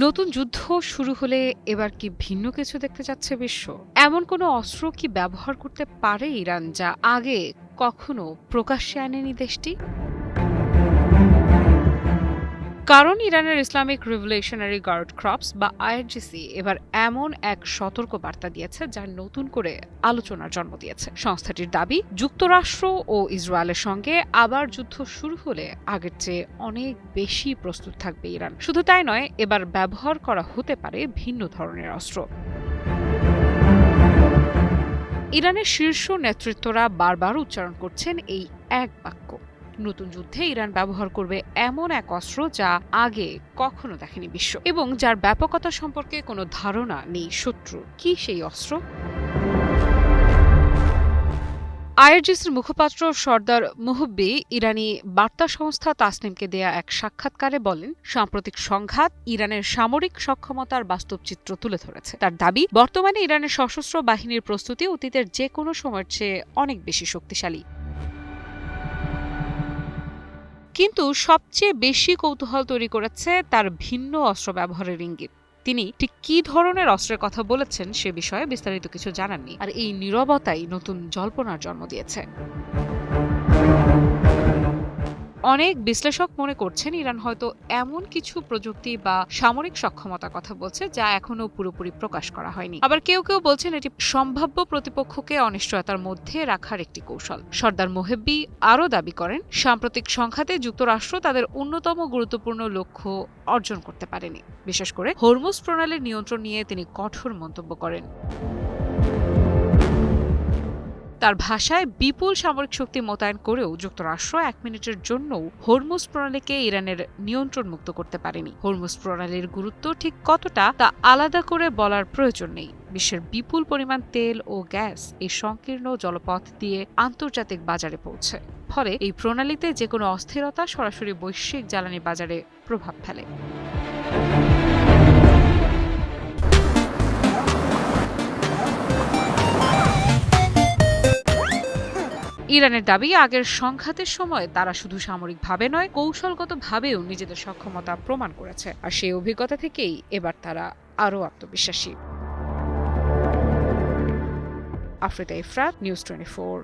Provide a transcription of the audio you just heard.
নতুন যুদ্ধ শুরু হলে এবার কি ভিন্ন কিছু দেখতে যাচ্ছে বিশ্ব? এমন কোনো অস্ত্র কি ব্যবহার করতে পারে ইরান যা আগে কখনো প্রকাশ্যে আনেনি দেশটি? কারণ ইরানের ইসলামিক রিভলিউশনারি গার্ড ক্রপস বা আইআরজিসি এবার এমন এক সতর্ক বার্তা দিয়েছে যা নতুন করে আলোচনার জন্ম দিয়েছে। সংস্থাটির দাবি, যুক্তরাষ্ট্র ও ইসরায়েলের সঙ্গে আবার যুদ্ধ শুরু হলে আগের চেয়ে অনেক বেশি প্রস্তুত থাকবে ইরান। শুধু তাই নয়, এবার ব্যবহার করা হতে পারে ভিন্ন ধরনের অস্ত্র। ইরানের শীর্ষ নেতৃত্বরা বারবার উচ্চারণ করছেন এই এক বাক্য, নতুন যুদ্ধে ইরান ব্যবহার করবে এমন এক অস্ত্র যা আগে কখনো দেখেনি বিশ্ব, এবং যার ব্যাপকতা সম্পর্কে কোনো ধারণা নেই শত্রুর। কি সেই অস্ত্র? আইআরজিসির মুখপাত্র সর্দার মুহব্বি ইরানি বার্তা সংস্থা তাসনিমকে দেয়া এক সাক্ষাৎকারে বলেন, সাম্প্রতিক সংঘাত ইরানের সামরিক সক্ষমতার বাস্তব চিত্র তুলে ধরেছে। তার দাবি, বর্তমানে ইরানের সশস্ত্র বাহিনীর প্রস্তুতি অতীতের যে কোনো সময়ের চেয়ে অনেক বেশি শক্তিশালী। কিন্তু সবচেয়ে বেশি কৌতূহল তৈরি করেছে তার ভিন্ন অস্ত্র ব্যবহারের ইঙ্গিত। তিনি ঠিক কী ধরনের অস্ত্রের কথা বলেছেন সে বিষয়ে বিস্তারিত কিছু জানাননি, আর এই নীরবতাই নতুন জল্পনার জন্ম দিয়েছে। অনেক বিশ্লেষক মনে করছেন ইরান হয়তো এমন কিছু প্রযুক্তি বা সামরিক সক্ষমতার কথা বলছে যা এখনো পুরোপুরি প্রকাশ করা হয়নি। আবার কেউ কেউ বলছেন এটি সম্ভাব্য প্রতিপক্ষকে অনিশ্চয়তার মধ্যে রাখার একটি কৌশল। সর্দার মোহেব্বি আরও দাবি করেন, সাম্প্রতিক সংঘাতে যুক্তরাষ্ট্র তাদের অন্যতম গুরুত্বপূর্ণ লক্ষ্য অর্জন করতে পারেনি। বিশেষ করে হরমুজ প্রণালীর নিয়ন্ত্রণ নিয়ে তিনি কঠোর মন্তব্য করেন। তার ভাষায়, বিপুল সামরিক শক্তি মোতায়েন করেও যুক্তরাষ্ট্র 1 মিনিটের জন্যও হরমুজ প্রণালীকে ইরানের নিয়ন্ত্রণ মুক্ত করতে পারেনি। হরমুজ প্রণালীর গুরুত্ব ঠিক কতটা তা আলাদা করে বলার প্রয়োজন নেই। বিশ্বের বিপুল পরিমাণ তেল ও গ্যাস এই সংকীর্ণ জলপথ দিয়ে আন্তর্জাতিক বাজারে পৌঁছে। ফলে এই প্রণালীতে যে কোনো অস্থিরতা সরাসরি বৈশ্বিক জ্বালানি বাজারে প্রভাব ফেলে। ইরানের দাবি, আগের সংঘাতের সময় তারা শুধু সামরিকভাবে নয়, কৌশলগতভাবেও নিজেদের সক্ষমতা প্রমাণ করেছে, আর সেই অভিজ্ঞতা থেকেই এবার তারা আরও আত্মবিশ্বাসী। আফ্রিদা ইফরাত, নিউজ 24।